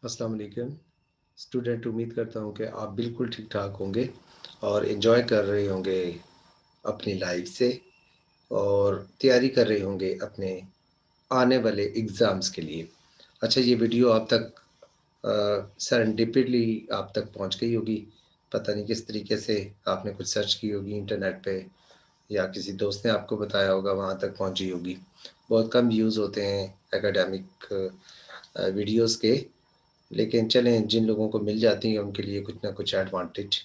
अस्सलाम वालेकुम स्टूडेंट। उम्मीद करता हूँ कि आप बिल्कुल ठीक ठाक होंगे और एंजॉय कर रहे होंगे अपनी लाइफ से और तैयारी कर रहे होंगे अपने आने वाले एग्ज़ाम्स के लिए। अच्छा, ये वीडियो आप तक सेरेंडिपिटली आप तक पहुँच गई होगी। पता नहीं किस तरीके से आपने कुछ सर्च की होगी इंटरनेट पे या किसी दोस्त ने आपको बताया होगा, वहाँ तक पहुँची होगी। बहुत कम व्यूज़ होते हैं एकेडमिक वीडियोज़ के, लेकिन चलें, जिन लोगों को मिल जाती हैं उनके लिए कुछ ना कुछ एडवांटेज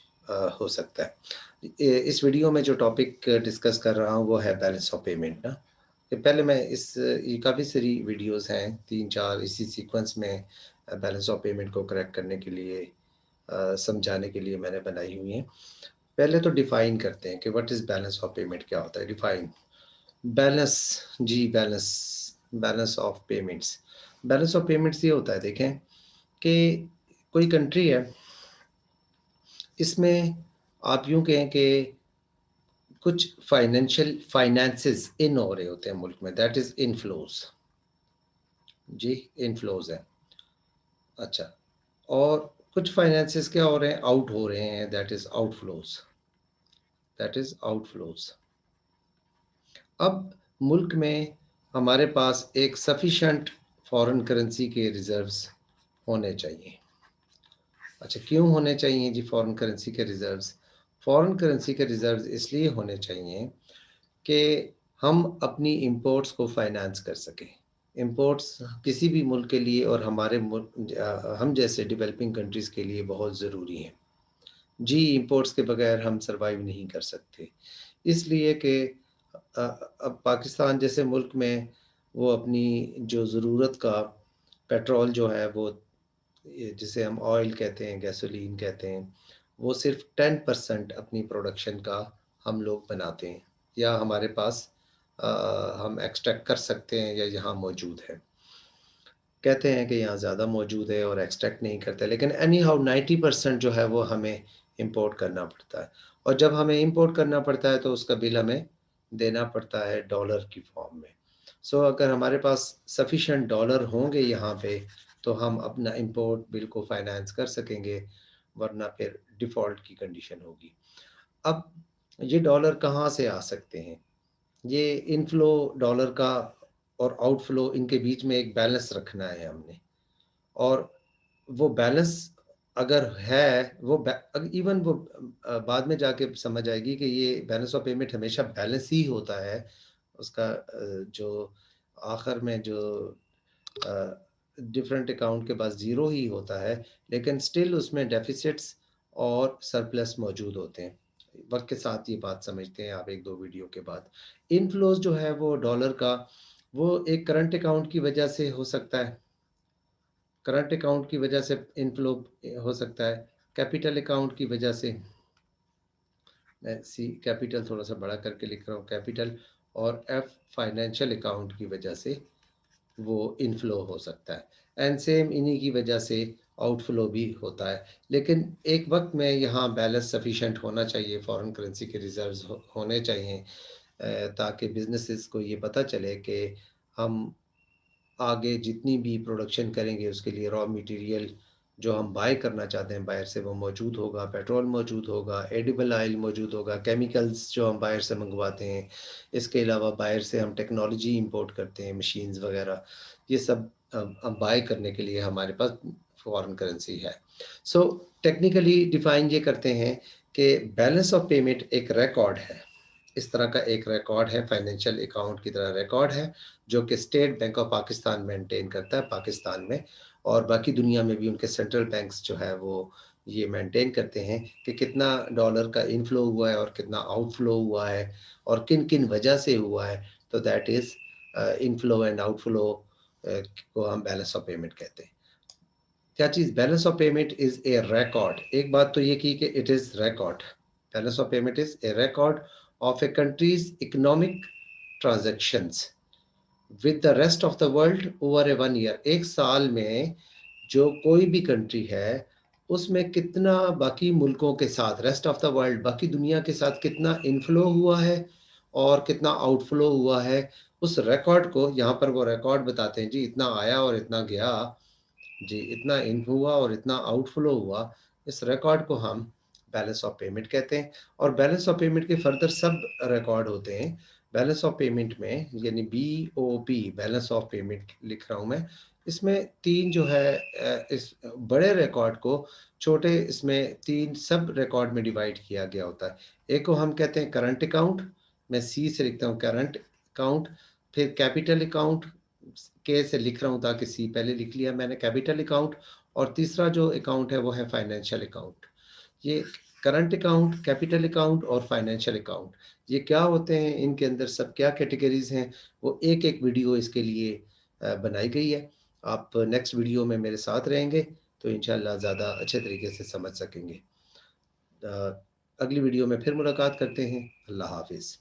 हो सकता है। इस वीडियो में जो टॉपिक डिस्कस कर रहा हूँ वो है बैलेंस ऑफ पेमेंट ना। ये पहले मैं इस ये काफ़ी सारी वीडियोस हैं, 3-4 इसी सीक्वेंस में बैलेंस ऑफ पेमेंट को करेक्ट करने के लिए समझाने के लिए मैंने बनाई हुई हैं। पहले तो डिफ़ाइन करते हैं कि what is balance of payment, क्या होता है? डिफ़ाइन बैलेंस जी balance balance of payments. Balance of payments ये होता है, देखें कि कोई कंट्री है, इसमें आप यूँ कहें कि कुछ फाइनेंशियल फाइनेंसेस इन हो रहे होते हैं मुल्क में, दैट इज़ इनफ्लोज़। जी, इनफ्लोज़ है। अच्छा, और कुछ फाइनेंसेस क्या हो रहे हैं, आउट हो रहे हैं, दैट इज़ आउटफ्लोज़, दैट इज़ आउटफ्लोज़। अब मुल्क में हमारे पास एक सफिशिएंट फॉरेन करेंसी के रिज़र्व्स होने चाहिए। अच्छा, क्यों होने चाहिए जी फॉरेन करेंसी के रिज़र्व्स? फॉरेन करेंसी के रिज़र्व्स इसलिए होने चाहिए कि हम अपनी इंपोर्ट्स को फाइनेंस कर सकें। इंपोर्ट्स किसी भी मुल्क के लिए और हमारे हम जैसे डेवलपिंग कंट्रीज़ के लिए बहुत ज़रूरी हैं। जी, इंपोर्ट्स के बगैर हम सर्वाइव नहीं कर सकते। इसलिए कि अब पाकिस्तान जैसे मुल्क में वो अपनी जो ज़रूरत का पेट्रोल जो है वो, ये जिसे हम ऑयल कहते हैं, गैसोलीन कहते हैं, वो सिर्फ़ 10% अपनी प्रोडक्शन का हम लोग बनाते हैं या हमारे पास हम एक्सट्रैक्ट कर सकते हैं या यहाँ मौजूद है। कहते हैं कि यहाँ ज़्यादा मौजूद है और एक्सट्रैक्ट नहीं करते, लेकिन एनी हाउ 90% जो है वो हमें इम्पोर्ट करना पड़ता है, और जब हमें इम्पोर्ट करना पड़ता है तो उसका बिल हमें देना पड़ता है डॉलर की फॉर्म में। सो अगर हमारे पास सफिशिएंट डॉलर होंगे यहाँ पे तो हम अपना इम्पोर्ट बिल को फाइनेंस कर सकेंगे, वरना फिर डिफ़ॉल्ट की कंडीशन होगी। अब ये डॉलर कहाँ से आ सकते हैं? ये इनफ्लो डॉलर का और आउटफ्लो, इनके बीच में एक बैलेंस रखना है हमने, और वो बैलेंस अगर है, वो इवन वो बाद में जाके समझ आएगी कि ये बैलेंस ऑफ पेमेंट हमेशा बैलेंस ही होता है। उसका जो आखिर में जो डिफरेंट अकाउंट के पास ज़ीरो ही होता है, लेकिन स्टिल उसमें डेफिसिट्स और सरप्लस मौजूद होते हैं। वक़्त के साथ ये बात समझते हैं आप 1-2 वीडियो के बाद। इनफ्लोज़ जो है वो डॉलर का, वो एक करंट अकाउंट की वजह से हो सकता है। करंट अकाउंट की वजह से इनफ्लो हो सकता है, कैपिटल अकाउंट की वजह से, मैं सी कैपिटल थोड़ा-सा बड़ा करके लिख रहा हूँ, कैपिटल, और एफ फाइनेंशियल अकाउंट की वजह से वो इनफ्लो हो सकता है, एंड सेम इन्हीं की वजह से आउटफ्लो भी होता है। लेकिन एक वक़्त में यहाँ बैलेंस सफिशिएंट होना चाहिए, फॉरेन करेंसी के रिज़र्व्स होने चाहिए, ताकि बिज़नेसेस को ये पता चले कि हम आगे जितनी भी प्रोडक्शन करेंगे उसके लिए रॉ मटेरियल जो हम बाय करना चाहते हैं बाहर से वो मौजूद होगा, पेट्रोल मौजूद होगा, एडिबल ऑयल मौजूद होगा, केमिकल्स जो हम बाहर से मंगवाते हैं। इसके अलावा बाहर से हम टेक्नोलॉजी इंपोर्ट करते हैं, मशीन्स वगैरह, ये सब अब बाय करने के लिए हमारे पास फॉरेन करेंसी है। सो टेक्निकली डिफाइन ये करते हैं कि बैलेंस ऑफ पेमेंट एक रिकॉर्ड है। इस तरह का एक रिकॉर्ड है, फाइनेंशियल अकाउंट की तरह रिकॉर्ड है, जो कि state bank of Pakistan maintain करता है पाकिस्तान में, और बाकी दुनिया में भी उनके सेंट्रल बैंक्स जो है वो ये मेंटेन करते हैं कि कितना डॉलर का इनफ्लो हुआ है और कितना आउटफ्लो हुआ है और किन-किन वजह से हुआ है। तो that is inflow and outflow को हम बैलेंस ऑफ पेमेंट कहते हैं। क्या चीज़ balance of payment is a record. एक बात तो ये की कि it is record. Balance of payment is a record of a country's economic transactions with the rest of the world over a 1 year. एक साल में जो कोई भी कंट्री है, उसमें कितना बाकी मुल्कों के साथ, रेस्ट ऑफ द वर्ल्ड, बाकी दुनिया के साथ कितना इनफ्लो हुआ है और कितना आउटफ्लो हुआ है, उस रिकॉर्ड को यहाँ पर वो रिकॉर्ड बताते हैं जी, इतना आया और इतना गया। जी, इतना इन हुआ और इतना आउटफ्लो हुआ, इस रिकॉर्ड को हम बैलेंस ऑफ पेमेंट कहते हैं। और बैलेंस ऑफ पेमेंट के फर्दर सब रिकॉर्ड होते हैं। बैलेंस ऑफ पेमेंट में यानी बीओपी बैलेंस ऑफ पेमेंट लिख रहा हूँ मैं। इसमें 3 जो है इस बड़े रिकॉर्ड को छोटे इसमें 3 सब रिकॉर्ड में डिवाइड किया गया होता है। एक को हम कहते हैं करंट अकाउंट, मैं सी से लिखता हूँ करंट अकाउंट, फिर कैपिटल अकाउंट, के से लिख रहा हूँ ताकि सी पहले लिख लिया मैंने, कैपिटल अकाउंट, और तीसरा जो अकाउंट है वो है फाइनेंशियल अकाउंट। ये करंट अकाउंट, कैपिटल अकाउंट और फाइनेंशियल अकाउंट, ये क्या होते हैं, इनके अंदर सब क्या कैटेगरीज हैं, वो एक एक वीडियो इसके लिए बनाई गई है। आप नेक्स्ट वीडियो में मेरे साथ रहेंगे तो इंशाल्लाह ज़्यादा अच्छे तरीके से समझ सकेंगे। अगली वीडियो में फिर मुलाकात करते हैं। अल्लाह हाफिज़।